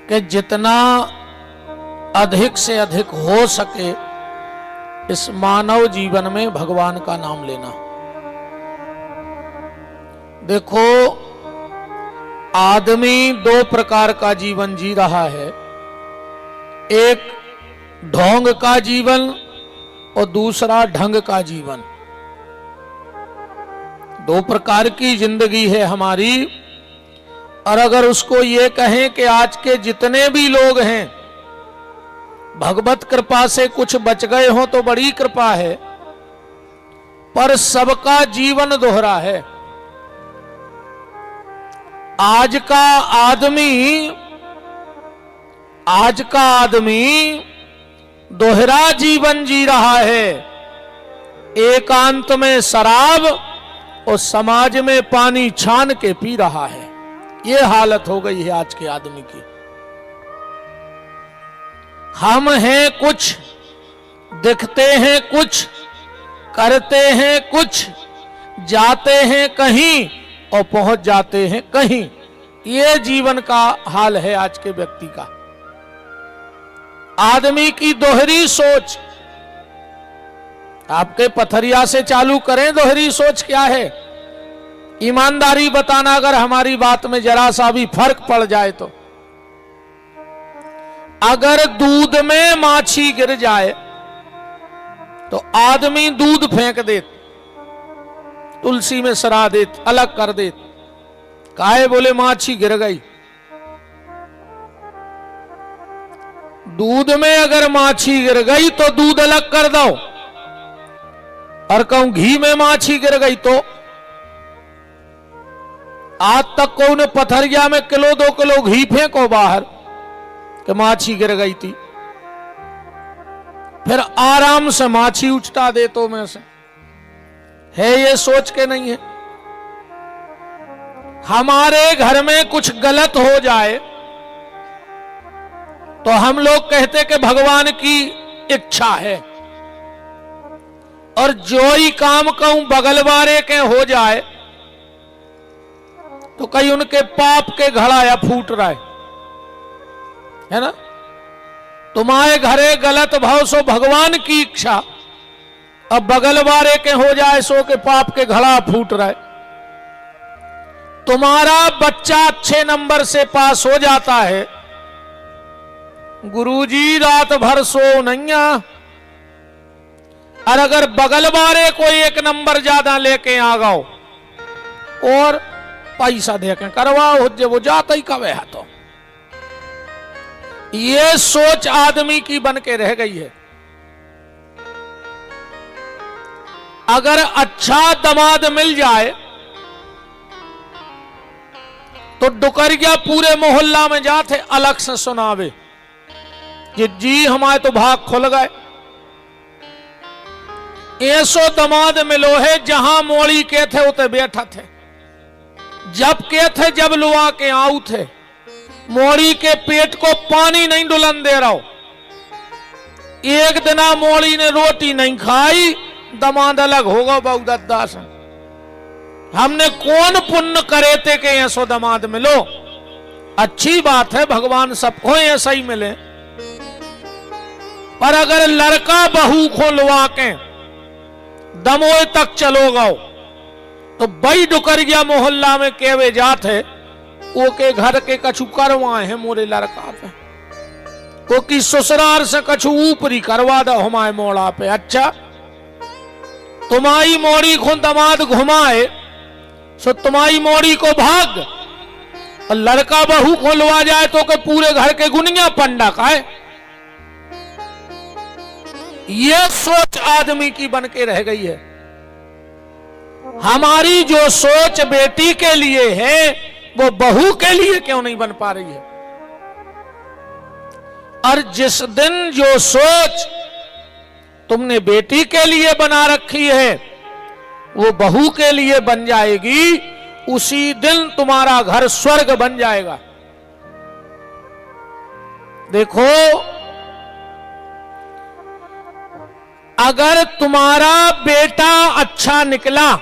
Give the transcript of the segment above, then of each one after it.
कि जितना अधिक से अधिक हो सके इस मानव जीवन में भगवान का नाम लेना। देखो, आदमी दो प्रकार का जीवन जी रहा है, एक ढोंग का जीवन और दूसरा ढंग का जीवन। दो प्रकार की जिंदगी है हमारी। और अगर उसको ये कहें कि आज के जितने भी लोग हैं भगवत कृपा से कुछ बच गए हो तो बड़ी कृपा है, पर सबका जीवन दोहरा है। आज का आदमी दोहरा जीवन जी रहा है। एकांत में शराब और समाज में पानी छान के पी रहा है। ये हालत हो गई है आज के आदमी की। हम हैं कुछ, दिखते हैं कुछ, करते हैं कुछ, जाते हैं कहीं और पहुंच जाते हैं कहीं। ये जीवन का हाल है आज के व्यक्ति का। आदमी की दोहरी सोच। आपके पथरिया से चालू करें, दोहरी सोच क्या है? ईमानदारी बताना, अगर हमारी बात में जरा सा भी फर्क पड़ जाए तो। अगर दूध में माछी गिर जाए तो आदमी दूध फेंक देत, तुलसी में सरा देत, अलग कर देत। काहे? बोले माछी गिर गई। दूध में अगर माछी गिर गई तो दूध अलग कर दो, और कहूं घी में माछी गिर गई तो। आज तक को उन्हें पथरिया में किलो 2 किलो घी फेंको बाहर कि माछी गिर गई थी, फिर आराम से माछी उछटा दे तो में से है। ये सोच के नहीं है। हमारे घर में कुछ गलत हो जाए तो हम लोग कहते कि भगवान की इच्छा है, और जो ही काम कहूं बगल वाले के हो जाए तो कहीं उनके पाप के घड़ा या फूट रहा है ना। तुम्हारे घरे गलत भाव सो भगवान की इच्छा, अब बगल वाले के हो जाए सो के पाप के घड़ा फूट रहा है। तुम्हारा बच्चा अच्छे नंबर से पास हो जाता है, गुरुजी रात भर सो नैया। और अगर बगल वाले कोई 1 नंबर ज्यादा लेके आ गओ और पैसा देके करवाओ, जब वो जाता ही कवे है तो। ये सोच आदमी की बन के रह गई है। अगर अच्छा दामाद मिल जाए तो डुकरिया पूरे मोहल्ला में जाते अलग से सुनावे कि जी हमारे तो भाग खुल गए। ऐसो दामाद मिलो है जहां मोड़ी के थे उते बैठा थे, जब के थे जब लुआ के आऊ थे। मोड़ी के पेट को पानी नहीं डुलन दे रहा हो। एक दिना मोड़ी ने रोटी नहीं खाई, दामाद अलग होगा बहुदत्ता से। हमने कौन पुण्य करे थे कि ऐसो दामाद मिलो। अच्छी बात है, भगवान सबको ऐसा ही मिले। पर अगर लड़का बहू को लुआ के दमोए तक चलो गओ तो बई डुकरिया मोहल्ला में केवे जाते वो के घर के कछु करवाए हैं मोरे लड़का पे, को की ससुराल से कछु ऊपरी करवा दो हमारे मोड़ा पे। अच्छा, तुम्हारी मोड़ी को दामाद घुमाए सो तुम्हारी मोड़ी को भाग, और लड़का बहू को लुआ जाए तो के पूरे घर के गुनिया पंडा का है। यह सोच आदमी की बन के रह गई है। हमारी जो सोच बेटी के लिए है वो बहू के लिए क्यों नहीं बन पा रही है? और जिस दिन जो सोच तुमने बेटी के लिए बना रखी है वो बहू के लिए बन जाएगी, उसी दिन तुम्हारा घर स्वर्ग बन जाएगा। देखो, अगर तुम्हारा बेटा अच्छा निकला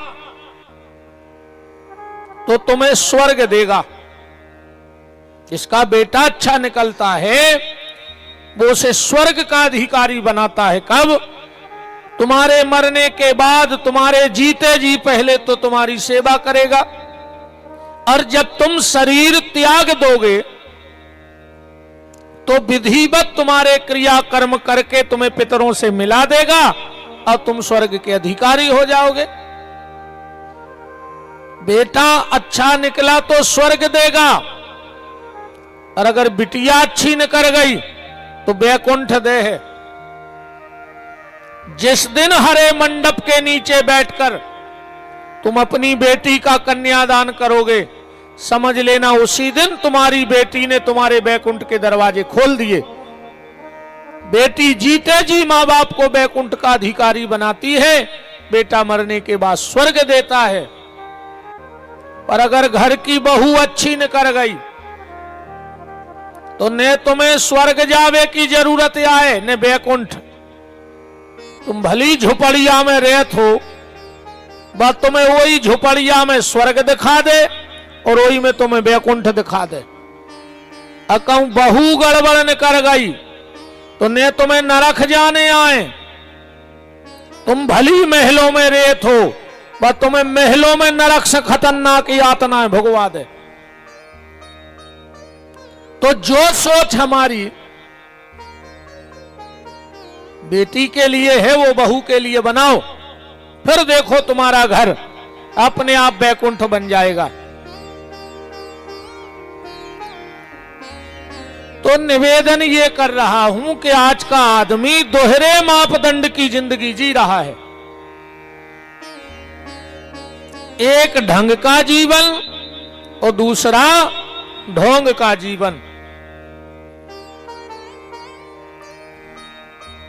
तो तुम्हें स्वर्ग देगा। जिसका बेटा अच्छा निकलता है वो उसे स्वर्ग का अधिकारी बनाता है। कब? तुम्हारे मरने के बाद, तुम्हारे जीते जी पहले तो तुम्हारी सेवा करेगा, और जब तुम शरीर त्याग दोगे तो विधिवत तुम्हारे क्रियाकर्म करके तुम्हें पितरों से मिला देगा और तुम स्वर्ग के अधिकारी हो जाओगे। बेटा अच्छा निकला तो स्वर्ग देगा, और अगर बिटिया अच्छी निकल गई तो वैकुंठ दे है। जिस दिन हरे मंडप के नीचे बैठकर तुम अपनी बेटी का कन्यादान करोगे, समझ लेना उसी दिन तुम्हारी बेटी ने तुम्हारे वैकुंठ के दरवाजे खोल दिए। बेटी जीते जी मां बाप को वैकुंठ का अधिकारी बनाती है, बेटा मरने के बाद स्वर्ग देता है। पर अगर घर की बहू अच्छी निकल गई तो न तुम्हें स्वर्ग जावे की जरूरत आए न वैकुंठ। तुम भली झुपड़िया में रहत हो, बस तुम्हें वही झुपड़िया में स्वर्ग दिखा दे और वही में तुम्हें वैकुंठ दिखा दे। अकऊ बहू गड़बड़ निकल गई तो न तुम्हें नरक जाने आए। तुम भली महलों में रहत हो, बस तुम्हें महलों में नरक से खतरनाक यातनाएं भुगवा दे। तो जो सोच हमारी बेटी के लिए है वो बहू के लिए बनाओ, फिर देखो तुम्हारा घर अपने आप वैकुंठ बन जाएगा। तो निवेदन ये कर रहा हूं कि आज का आदमी दोहरे मापदंड की जिंदगी जी रहा है। एक ढंग का जीवन और दूसरा ढोंग का जीवन।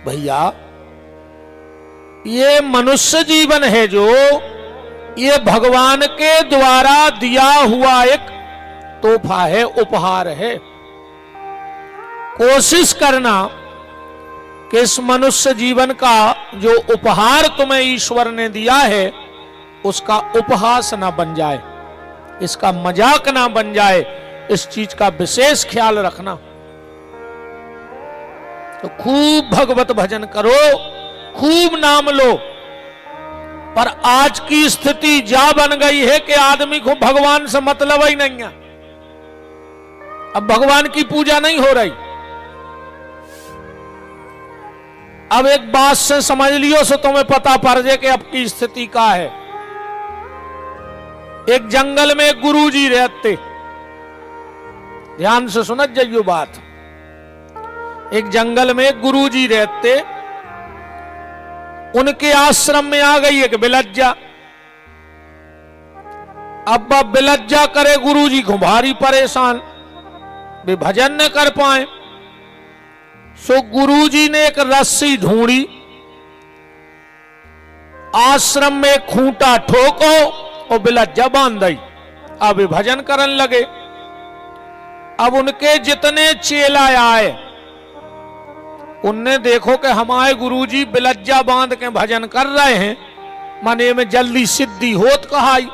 भैया ये मनुष्य जीवन है जो ये भगवान के द्वारा दिया हुआ एक तोहफा है, उपहार है। कोशिश करना कि इस मनुष्य जीवन का जो उपहार तुम्हें ईश्वर ने दिया है उसका उपहास ना बन जाए, इसका मजाक ना बन जाए, इस चीज का विशेष ख्याल रखना। तो खूब भगवत भजन करो, खूब नाम लो। पर आज की स्थिति जा बन गई है कि आदमी को भगवान से मतलब ही नहीं है। अब भगवान की पूजा नहीं हो रही। अब एक बात से समझ लियो सो तुम्हें पता पड़ जाए कि अब की स्थिति क्या है। एक जंगल में एक गुरुजी रहते, ध्यान से सुनत जाइयो बात। एक जंगल में एक गुरुजी रहते, उनके आश्रम में आ गई एक बिलज्जा। अब बिलज्जा करे गुरुजी को भारी परेशान, वे भजन न कर पाए। सो गुरुजी ने एक रस्सी ढूंढी, आश्रम में खूंटा ठोको और बिलज्जा बांध दी। अब वे भजन करन लगे। अब उनके जितने चेला आए उनने देखो कि हमारे गुरुजी बिलज्जा बांध के भजन कर रहे हैं, माने में जल्दी सिद्धि होत कहाई।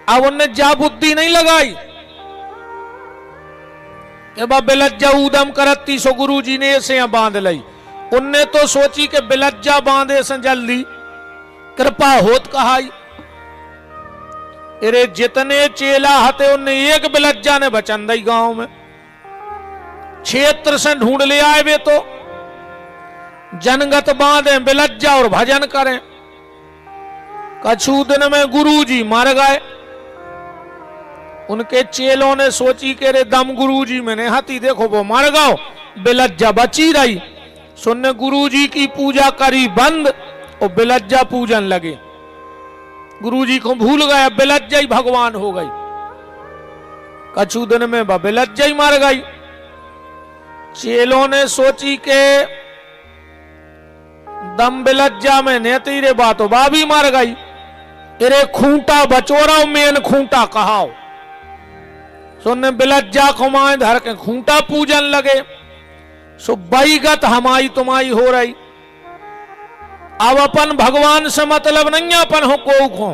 अब उनने जा बुद्धि नहीं लगाई कि बिलज्जा उदम करती सो गुरुजी ने ऐसे बांध ली। उनने तो सोची कि बिलज्जा बांधे से जल्दी कृपा होत कहाई। अरे जितने चेला हते उनने एक बिलज्जा ने बचन दी। गांव में क्षेत्र से ढूंढ ले आए वे तो जनगत बांधे बिलज्जा और भजन करें। कछु दिन में गुरुजी मर गए। उनके चेलों ने सोची कि रे दम गुरुजी मैंने हती, देखो वो मर गओ, बिलज्जा बची रही। सुनने गुरुजी की पूजा करी बंद और बिलज्जा पूजन लगे। गुरुजी को भूल गए, बिलज्जा ही भगवान हो गई। कछु दिन में बिलज्जा ही मर गई। चेलों ने सोची के दम बिलज्जा में नेती रे बातो बाबी मर गई। तेरे खूंटा बचोरा मेन खूंटा कहाओ। सुनने बिलज्जा कुमाए धर के खूंटा पूजन लगे। सो बैगत हमारी तुम्हारी हो रही। अब अपन भगवान से मतलब नहीं, अपन हो को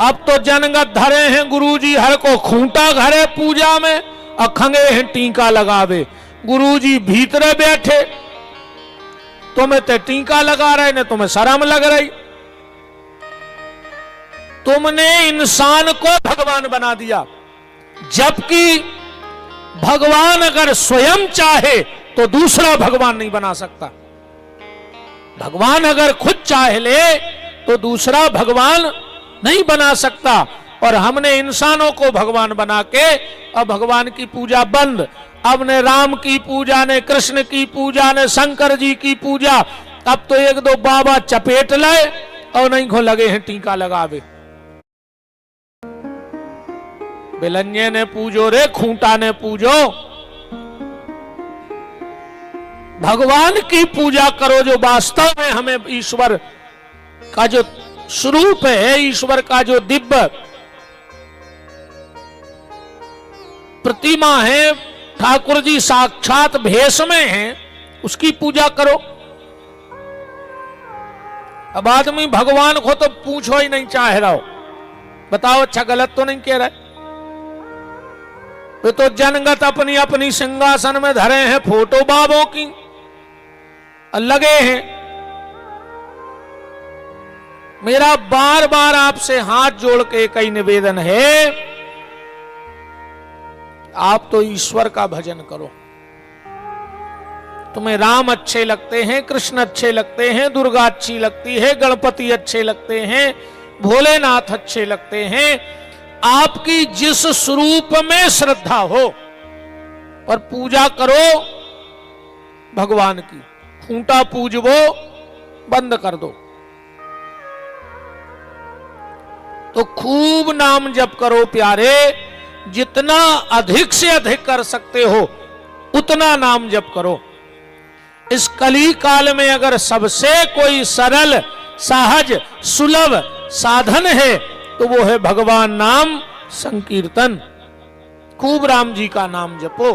अब तो जनगत धरे हैं गुरुजी हर को खूंटा घरे पूजा में, अखंगे हैं टीका लगावे। गुरुजी भीतरे बैठे, तुम्हें ते टीका लगा रहे ने, तुम्हें शर्म लग रही। तुमने इंसान को भगवान बना दिया, जबकि भगवान अगर स्वयं चाहे तो दूसरा भगवान नहीं बना सकता। भगवान अगर खुद चाह ले तो दूसरा भगवान नहीं बना सकता। और हमने इंसानों को भगवान बना के अब भगवान की पूजा बंद। अब ने राम की पूजा, ने कृष्ण की पूजा, ने शंकर जी की पूजा। अब तो एक दो बाबा चपेट लाए और नहीं को लगे हैं टीका लगावे। बिलंजे ने पूजो रे, खूंटा ने पूजो। भगवान की पूजा करो जो वास्तव में हमें ईश्वर का जो स्वरूप है, ईश्वर का जो दिव्य प्रतिमा है, ठाकुर जी साक्षात भेष में हैं, उसकी पूजा करो। अब आदमी भगवान को तो पूछो ही नहीं चाह रहा हो। बताओ अच्छा गलत तो नहीं कह रहे? वे तो जनगत अपनी अपनी सिंहासन में धरे हैं फोटो बाबों की लगे हैं। मेरा बार बार आपसे हाथ जोड़ के कई निवेदन है, आप तो ईश्वर का भजन करो। तुम्हें राम अच्छे लगते हैं, कृष्ण अच्छे लगते हैं, दुर्गा अच्छी लगती है, गणपति अच्छे लगते हैं, भोलेनाथ अच्छे लगते हैं। आपकी जिस स्वरूप में श्रद्धा हो पर पूजा करो भगवान की। खूंटा पूजवो बंद कर दो। तो खूब नाम जप करो प्यारे, जितना अधिक से अधिक कर सकते हो उतना नाम जप करो। इस कली काल में अगर सबसे कोई सरल, सहज, सुलभ साधन है तो वो है भगवान नाम संकीर्तन। खूब राम जी का नाम जपो।